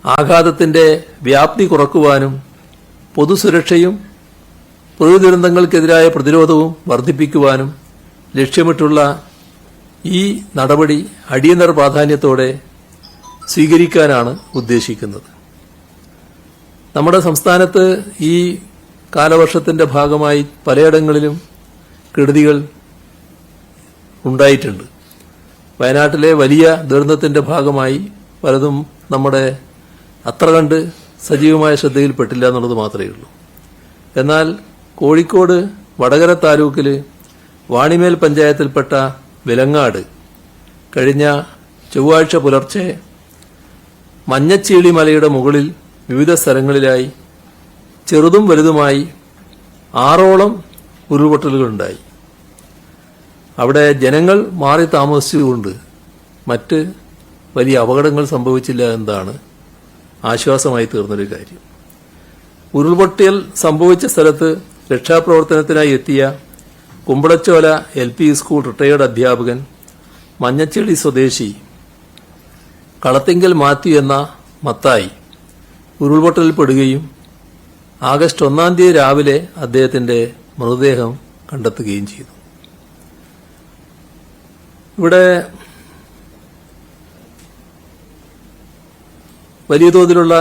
ആഘാതത്തിന്റെ വ്യാപ്തി കുറക്കുവാനും പൊതുസുരക്ഷയും പ്രകൃതി ദുരന്തങ്ങൾക്കെതിരായ പ്രതിരോധവും വർദ്ധിപ്പിക്കുവാനും ലക്ഷ്യമിട്ടുള്ള ഈ നടപടി അടിയന്തര പ്രാധാന്യത്തോടെ സ്വീകരിക്കാനാണ് ഉദ്ദേശിക്കുന്നത്. നമ്മുടെ സംസ്ഥാനത്ത് ഈ കാലവർഷത്തിന്റെ ഭാഗമായി പലയിടങ്ങളിലും കെടുതികൾ ഉണ്ടായിട്ടുണ്ട്. വയനാട്ടിലെ വലിയ ദുരന്തത്തിന്റെ ഭാഗമായി പലതും നമ്മുടെ അത്ര കണ്ട് സജീവമായ ശ്രദ്ധയിൽപ്പെട്ടില്ല എന്നുള്ളത് മാത്രമേ ഉള്ളൂ. എന്നാൽ കോഴിക്കോട് വടകര താലൂക്കിൽ വാണിമേൽ പഞ്ചായത്തിൽപ്പെട്ട വിലങ്ങാട് കഴിഞ്ഞ ചൊവ്വാഴ്ച പുലർച്ചെ മഞ്ഞച്ചീളി മലയുടെ മുകളിൽ വിവിധ സ്ഥലങ്ങളിലായി ചെറുതും വലുതുമായി 6ഓളം ഉരുൾപൊട്ടലുകളുണ്ടായി. അവിടെ ജനങ്ങൾ മാറി താമസിച്ചുകൊണ്ട് മറ്റ് വലിയ അപകടങ്ങൾ സംഭവിച്ചില്ല എന്നതാണ് ആശ്വാസമായി തീർന്നൊരു കാര്യം. ഉരുൾപൊട്ടൽ സംഭവിച്ച സ്ഥലത്ത് രക്ഷാപ്രവർത്തനത്തിനായി എത്തിയ കുമ്പളച്ചോല LP സ്കൂൾ റിട്ടയേർഡ് അധ്യാപകൻ മഞ്ഞച്ചെളി സ്വദേശി കളത്തിങ്കൽ മാത്യു എന്ന മത്തായി ഉരുൾപൊട്ടലിൽപ്പെടുകയും ആഗസ്റ്റ് 1-ാം തീയതി രാവിലെ അദ്ദേഹത്തിന്റെ മൃതദേഹം കണ്ടെത്തുകയും ചെയ്തു. ഇവിടെ വലിയ തോതിലുള്ള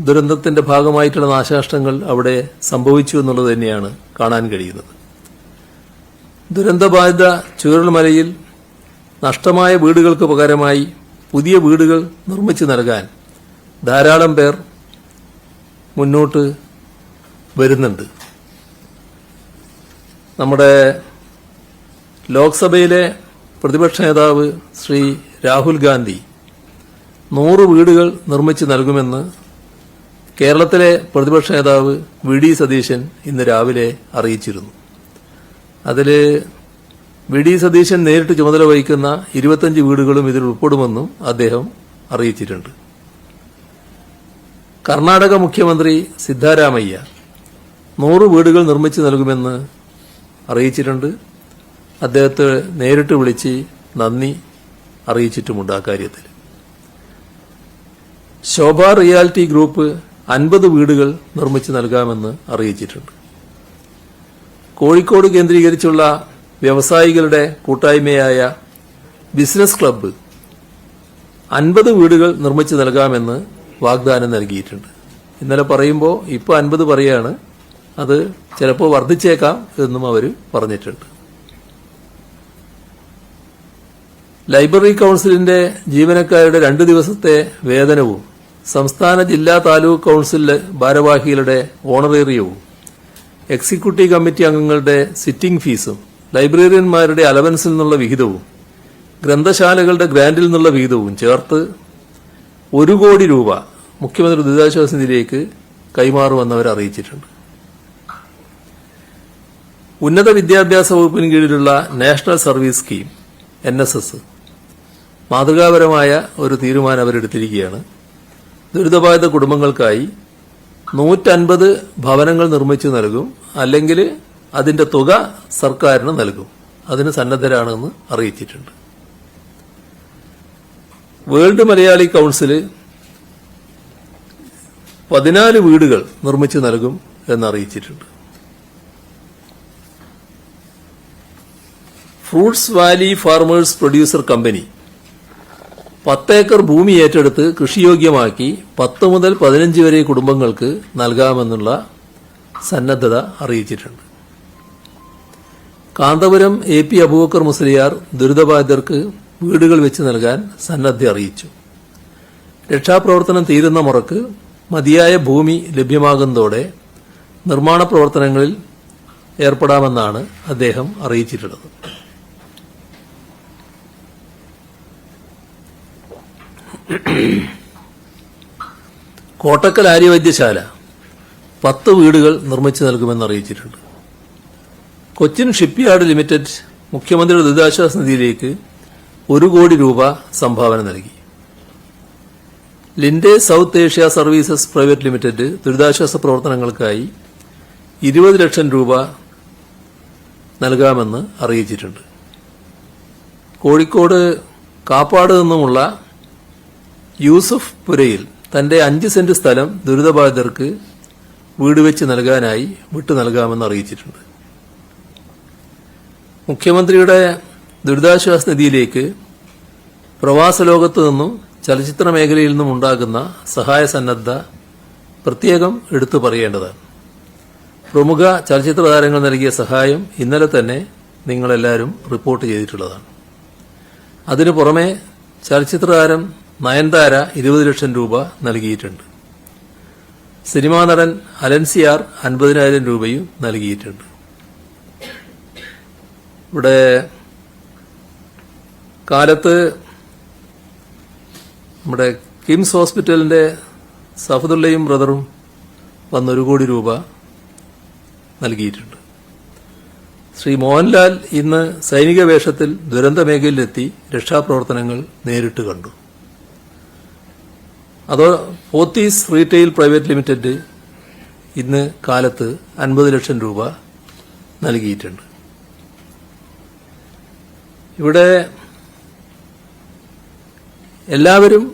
ദുരന്തത്തിന്റെ ഭാഗമായിട്ടുള്ള നാശനഷ്ടങ്ങൾ അവിടെ സംഭവിച്ചു എന്നുള്ളത് തന്നെയാണ് കാണാൻ കഴിയുന്നത്. ദുരന്തബാധിത ചൂരൽമലയിൽ നഷ്ടമായ വീടുകൾക്ക് പകരമായി പുതിയ വീടുകൾ നിർമ്മിച്ചു നൽകാൻ ധാരാളം പേർ മുന്നോട്ട് വരുന്നുണ്ട്. നമ്മുടെ ലോക്സഭയിലെ പ്രതിപക്ഷ നേതാവ് ശ്രീ രാഹുൽ ഗാന്ധി 100 വീടുകൾ നിർമ്മിച്ചു നൽകുമെന്ന് കേരളത്തിലെ പ്രതിപക്ഷ നേതാവ് VD സതീശൻ ഇന്ന് രാവിലെ അറിയിച്ചിരുന്നു. അതിൽ VD സതീശൻ നേരിട്ട് ചുമതല വഹിക്കുന്ന 25 വീടുകളും ഇതിൽ ഉൾപ്പെടുമെന്നും അദ്ദേഹം അറിയിച്ചിട്ടുണ്ട്. കർണാടക മുഖ്യമന്ത്രി സിദ്ധാരാമയ്യ 100 വീടുകൾ നിർമ്മിച്ചു നൽകുമെന്ന് അറിയിച്ചിട്ടുണ്ട്. അദ്ദേഹത്തെ നേരിട്ട് വിളിച്ച് നന്ദി അറിയിച്ചിട്ടുമുണ്ട്. ആ കാര്യത്തിൽ ശോഭ റിയാലിറ്റി ഗ്രൂപ്പ് 50 വീടുകൾ നിർമ്മിച്ചു നൽകാമെന്ന് അറിയിച്ചിട്ടുണ്ട്. കോഴിക്കോട് കേന്ദ്രീകരിച്ചുള്ള വ്യവസായികളുടെ കൂട്ടായ്മയായ ബിസിനസ് ക്ലബ്ബ് 50 വീടുകൾ നിർമ്മിച്ചു നൽകാമെന്ന് വാഗ്ദാനം നൽകിയിട്ടുണ്ട്. ഇന്നലെ പറയുമ്പോൾ ഇപ്പോൾ 50 പറയാണ്. അത് ചിലപ്പോൾ വർദ്ധിച്ചേക്കാം എന്നും അവർ പറഞ്ഞിട്ടുണ്ട്. ലൈബ്രറി കൌൺസിലിന്റെ ജീവനക്കാരുടെ 2 ദിവസത്തെ വേതനവും സംസ്ഥാന ജില്ലാ താലൂക്ക് കൌൺസിലിലെ ഭാരവാഹികളുടെ ഓണറേറിയവും എക്സിക്യൂട്ടീവ് കമ്മിറ്റി അംഗങ്ങളുടെ സിറ്റിംഗ് ഫീസും ലൈബ്രറിയന്മാരുടെ അലവൻസിൽ നിന്നുള്ള വിഹിതവും ഗ്രന്ഥശാലകളുടെ ഗ്രാന്റിൽ നിന്നുള്ള വിഹിതവും ചേർത്ത് 1 കോടി രൂപ മുഖ്യമന്ത്രി ദുരിതാശ്വാസ നിധിയിലേക്ക് കൈമാറുമെന്ന് അവർ അറിയിച്ചിട്ടുണ്ട്. ഉന്നത വിദ്യാഭ്യാസ വകുപ്പിന് കീഴിലുള്ള നാഷണൽ സർവീസ് സ്കീം NSS മാതൃകാപരമായ ഒരു തീരുമാനം അവരെടുത്തിരിക്കുകയാണ്. ദുരിതബാധിത കുടുംബങ്ങൾക്കായി 150 ഭവനങ്ങൾ നിർമ്മിച്ചു നൽകും, അല്ലെങ്കിൽ അതിന്റെ തുക സർക്കാരിന് നൽകും. അതിന് സന്നദ്ധരാണെന്ന് അറിയിച്ചിട്ടുണ്ട്. വേൾഡ് മലയാളി കൌൺസില് 14 വീടുകൾ നിർമ്മിച്ചു നൽകും എന്നറിയിച്ചിട്ടുണ്ട്. Fruits valley farmers producer company 10 ഏക്കർ ഭൂമി ഏറ്റെടുത്ത് കൃഷിയോഗ്യമാക്കി 10 മുതൽ 15 വരെ കുടുംബങ്ങൾക്ക് നൽകാമെന്നുള്ള സന്നദ്ധത അറിയിച്ചിട്ടുണ്ട്. കാന്തപുരം AP അബൂബക്കർ മുസ്ലിയാർ ദുരിതബാധിതർക്ക് വീടുകൾ വെച്ച് നൽകാൻ സന്നദ്ധ അറിയിച്ചു. രക്ഷാപ്രവർത്തനം തീരുന്ന മുറക്ക് മതിയായ ഭൂമി ലഭ്യമാകുന്നതോടെ നിർമ്മാണ പ്രവർത്തനങ്ങളിൽ ഏർപ്പെടാമെന്നാണ് അദ്ദേഹം അറിയിച്ചിട്ടുള്ളത്. കോട്ടക്കൽ ആര്യവൈദ്യശാല 10 വീടുകൾ നിർമ്മിച്ചു നൽകുമെന്ന് അറിയിച്ചിട്ടുണ്ട്. കൊച്ചിൻ ഷിപ്പ്യാർഡ് ലിമിറ്റഡ് മുഖ്യമന്ത്രിയുടെ ദുരിതാശ്വാസ നിധിയിലേക്ക് 1 കോടി രൂപ സംഭാവന നൽകി. Linde south Asia services private limited ദുരിതാശ്വാസ പ്രവർത്തനങ്ങൾക്കായി 20 ലക്ഷം രൂപ നൽകാമെന്ന് അറിയിച്ചിട്ടുണ്ട്. കോഴിക്കോട് കാപ്പാട് നിന്നുമുള്ള യൂസഫ് പുരയിൽ തന്റെ 5 സെന്റ് സ്ഥലം ദുരിതബാധിതർക്ക് വീട് വെച്ച് നൽകാനായി വിട്ടു നൽകാമെന്ന് അറിയിച്ചിട്ടുണ്ട്. മുഖ്യമന്ത്രിയുടെ ദുരിതാശ്വാസ നിധിയിലേക്ക് പ്രവാസ ലോകത്തു നിന്നും ചലച്ചിത്ര മേഖലയിൽ നിന്നും ഉണ്ടാകുന്ന സഹായ സന്നദ്ധ പ്രത്യേകം എടുത്തു പറയേണ്ടതാണ്. പ്രമുഖ ചലച്ചിത്ര താരങ്ങൾ നൽകിയ സഹായം ഇന്നലെ തന്നെ നിങ്ങളെല്ലാവരും റിപ്പോർട്ട് ചെയ്തിട്ടുള്ളതാണ്. അതിനു പുറമെ ചലച്ചിത്ര താരം നയൻതാര 20 ലക്ഷം രൂപ നൽകിയിട്ടുണ്ട്. സിനിമാ നടൻ അലൻസിയാർ 50,000 രൂപയും നൽകിയിട്ടുണ്ട്. ഇവിടെ കാലത്ത് നമ്മുടെ കിംസ് ഹോസ്പിറ്റലിന്റെ സഫദുള്ളയും ബ്രദറും വന്ന് 1 കോടി രൂപ നൽകിയിട്ടുണ്ട്. ശ്രീ മോഹൻലാൽ ഇന്ന് സൈനിക വേഷത്തിൽ ദുരന്ത മേഖലയിലെത്തി രക്ഷാപ്രവർത്തനങ്ങൾ നേരിട്ട് കണ്ടു. അതോ പോത്തീസ് റീറ്റെയിൽ പ്രൈവറ്റ് ലിമിറ്റഡ് ഇന്ന് കാലത്ത് 50 ലക്ഷം രൂപ നൽകിയിട്ടുണ്ട്. ഇവിടെ എല്ലാവരും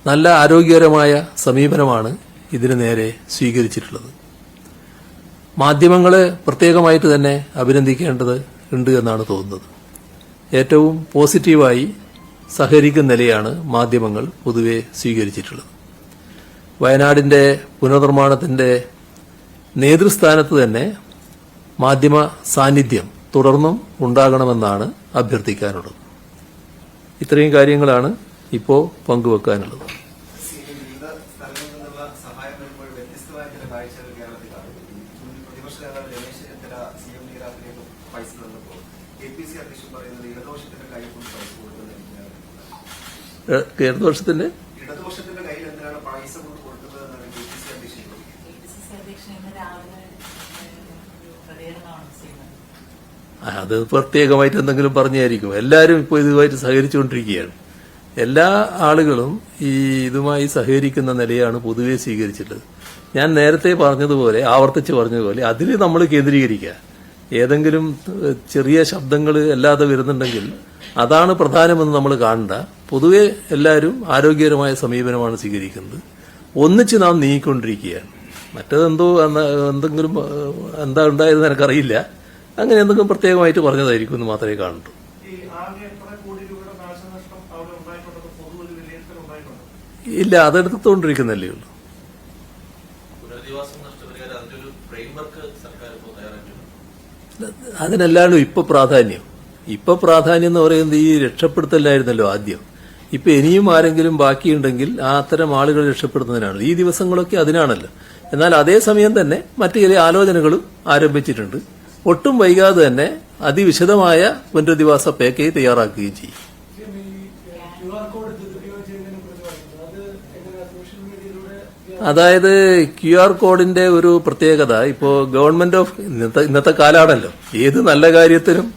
നല്ല ആരോഗ്യകരമായ സമീപനമാണ് ഇതിനു നേരെ സ്വീകരിച്ചിട്ടുള്ളത്. മാധ്യമങ്ങളെ പ്രത്യേകമായിട്ട് തന്നെ അഭിനന്ദിക്കേണ്ടത് ഉണ്ട് എന്നാണ് തോന്നുന്നത്. ഏറ്റവും പോസിറ്റീവായി സഹകരിക്കുന്ന നിലയാണ് മാധ്യമങ്ങൾ പൊതുവെ സ്വീകരിച്ചിട്ടുള്ളത്. വയനാടിന്റെ പുനർനിർമ്മാണത്തിന്റെ നേതൃസ്ഥാനത്ത് തന്നെ മാധ്യമ സാന്നിധ്യം തുടർന്നും ഉണ്ടാകണമെന്നാണ് അഭ്യർത്ഥിക്കാനുള്ളത്. ഇത്രയും കാര്യങ്ങളാണ് ഇപ്പോൾ പങ്കുവെക്കാനുള്ളത്. ഇടതുപക്ഷത്തിന്റെ അത് പ്രത്യേകമായിട്ട് എന്തെങ്കിലും പറഞ്ഞായിരിക്കും. എല്ലാവരും ഇപ്പോൾ ഇതുമായിട്ട് സഹകരിച്ചുകൊണ്ടിരിക്കുകയാണ്. എല്ലാ ആളുകളും ഈ ഇതുമായി സഹകരിക്കുന്ന നിലയാണ് പൊതുവെ സ്വീകരിച്ചിട്ടുള്ളത്. ഞാൻ നേരത്തെ പറഞ്ഞതുപോലെ, ആവർത്തിച്ച് പറഞ്ഞതുപോലെ, അതിൽ നമ്മൾ കേന്ദ്രീകരിക്കുക. ഏതെങ്കിലും ചെറിയ ശബ്ദങ്ങൾ അല്ലാതെ വരുന്നുണ്ടെങ്കിൽ അതാണ് പ്രധാനമെന്ന് നമ്മൾ കാണണ്ട. പൊതുവെ എല്ലാവരും ആരോഗ്യകരമായ സമീപനമാണ് സ്വീകരിക്കുന്നത്. ഒന്നിച്ച് നാം നീങ്ങിക്കൊണ്ടിരിക്കുകയാണ്. മറ്റേതെന്തോ എന്തെങ്കിലും എന്താ ഉണ്ടായതെന്ന് എനിക്കറിയില്ല. അങ്ങനെ എന്തെങ്കിലും പ്രത്യേകമായിട്ട് പറഞ്ഞതായിരിക്കും എന്ന് മാത്രമേ കാണൂ. ഇല്ല, അതെടുത്തുകൊണ്ടിരിക്കുന്നല്ലേ ഉള്ളൂ. അതിനല്ലാണ്ട് ഇപ്പൊ പ്രാധാന്യം എന്ന് പറയുന്നത് ഈ രക്ഷപ്പെടുത്തലായിരുന്നല്ലോ ആദ്യം. ഇപ്പൊ ഇനിയും ആരെങ്കിലും ബാക്കിയുണ്ടെങ്കിൽ ആ അത്തരം ആളുകളെ രക്ഷപ്പെടുത്തുന്നതിനാണ്. ഈ ദിവസങ്ങളൊക്കെ അതിനാണല്ലോ. എന്നാൽ അതേസമയം തന്നെ മറ്റു ചില ആലോചനകളും ആരംഭിച്ചിട്ടുണ്ട്. ഒട്ടും വൈകാതെ തന്നെ അതിവിശദമായ പുനരധിവാസ പാക്കേജ് തയ്യാറാക്കുകയും ചെയ്യും. അതായത് QR കോഡിന്റെ ഒരു പ്രത്യേകത, ഇപ്പോ ഗവൺമെന്റ് ഓഫ് ഇന്നത്തെ കാലാണല്ലോ, ഏത് നല്ല കാര്യത്തിനും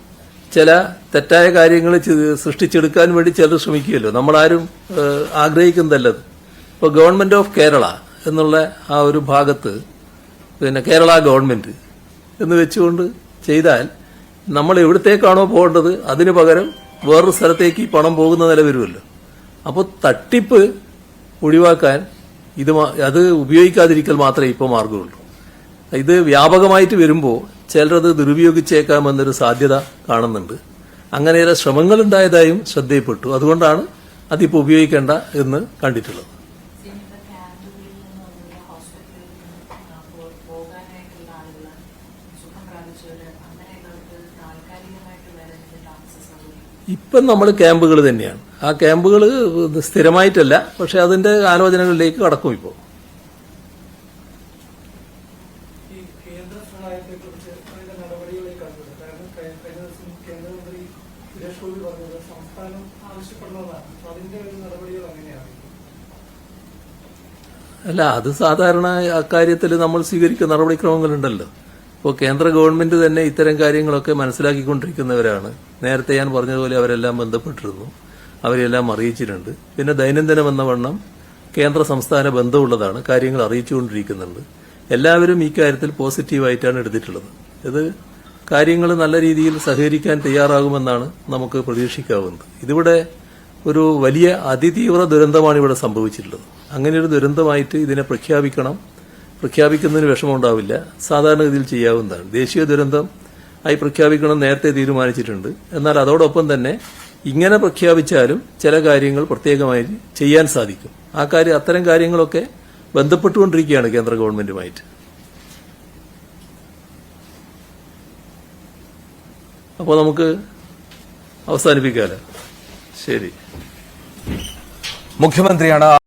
ചില തെറ്റായ കാര്യങ്ങൾ സൃഷ്ടിച്ചെടുക്കാൻ വേണ്ടി ചിലർ ശ്രമിക്കുമല്ലോ. നമ്മളാരും ആഗ്രഹിക്കുന്നതല്ലത്. ഇപ്പോൾ ഗവൺമെന്റ് ഓഫ് കേരള എന്നുള്ള ആ ഒരു ഭാഗത്ത് പിന്നെ കേരള ഗവൺമെന്റ് എന്ന് വെച്ചുകൊണ്ട് ചെയ്താൽ നമ്മൾ എവിടത്തേക്കാണോ പോകേണ്ടത് അതിനു പകരം വേറൊരു സ്ഥലത്തേക്ക് ഈ പണം പോകുന്ന നില വരുമല്ലോ. അപ്പോൾ തട്ടിപ്പ് ഒഴിവാക്കാൻ അത് ഉപയോഗിക്കാതിരിക്കൽ മാത്രമേ ഇപ്പോൾ മാർഗമുള്ളൂ. ഇത് വ്യാപകമായിട്ട് വരുമ്പോൾ ചിലരത് ദുരുപയോഗിച്ചേക്കാമെന്നൊരു സാധ്യത കാണുന്നുണ്ട്. അങ്ങനെ ചില ശ്രമങ്ങൾ ഉണ്ടായതായും ശ്രദ്ധയിൽപ്പെട്ടു. അതുകൊണ്ടാണ് അതിപ്പോൾ ഉപയോഗിക്കേണ്ട എന്ന് കണ്ടിട്ടുള്ളത്. ഇപ്പം നമ്മൾ ക്യാമ്പുകൾ തന്നെയാണ്. ആ ക്യാമ്പുകൾ സ്ഥിരമായിട്ടല്ല, പക്ഷെ അതിന്റെ ആലോചനകളിലേക്ക് കടക്കും. ഇപ്പോൾ അല്ല, അത് സാധാരണ അക്കാര്യത്തിൽ നമ്മൾ സ്വീകരിക്കുന്ന നടപടിക്രമങ്ങളുണ്ടല്ലോ. ഇപ്പോൾ കേന്ദ്ര ഗവൺമെന്റ് തന്നെ ഇത്തരം കാര്യങ്ങളൊക്കെ മനസ്സിലാക്കിക്കൊണ്ടിരിക്കുന്നവരാണ്. നേരത്തെ ഞാൻ പറഞ്ഞതുപോലെ അവരെല്ലാം ബന്ധപ്പെട്ടിരുന്നു, അവരെല്ലാം അറിയിച്ചിട്ടുണ്ട്. പിന്നെ ദൈനംദിനം എന്ന വണ്ണം കേന്ദ്ര സംസ്ഥാന ബന്ധമുള്ളതാണ്, കാര്യങ്ങൾ അറിയിച്ചുകൊണ്ടിരിക്കുന്നുണ്ട്. എല്ലാവരും ഈ കാര്യത്തിൽ പോസിറ്റീവായിട്ടാണ് എടുത്തിട്ടുള്ളത്. ഇത് കാര്യങ്ങൾ നല്ല രീതിയിൽ സഹകരിക്കാൻ തയ്യാറാകുമെന്നാണ് നമുക്ക് പ്രതീക്ഷിക്കാവുന്നത്. ഇതിവിടെ ഒരു വലിയ അതിതീവ്ര ദുരന്തമാണ് ഇവിടെ സംഭവിച്ചിട്ടുള്ളത്. അങ്ങനെയൊരു ദുരന്തമായിട്ട് ഇതിനെ പ്രഖ്യാപിക്കുന്നതിന് വിഷമമുണ്ടാവില്ല. സാധാരണഗതിയിൽ ചെയ്യാവുന്നതാണ്. ദേശീയ ദുരന്തം ആയി പ്രഖ്യാപിക്കണം നേരത്തെ തീരുമാനിച്ചിട്ടുണ്ട്. എന്നാൽ അതോടൊപ്പം തന്നെ ഇങ്ങനെ പ്രഖ്യാപിച്ചാലും ചില കാര്യങ്ങൾ പ്രത്യേകമായി ചെയ്യാൻ സാധിക്കും. അത്തരം കാര്യങ്ങളൊക്കെ ബന്ധപ്പെട്ടുകൊണ്ടിരിക്കുകയാണ് കേന്ദ്ര ഗവൺമെന്റുമായിട്ട്. അപ്പോൾ നമുക്ക് അവസാനിപ്പിക്കാമല്ലോ. ശരി. മുഖ്യമന്ത്രിയാണ്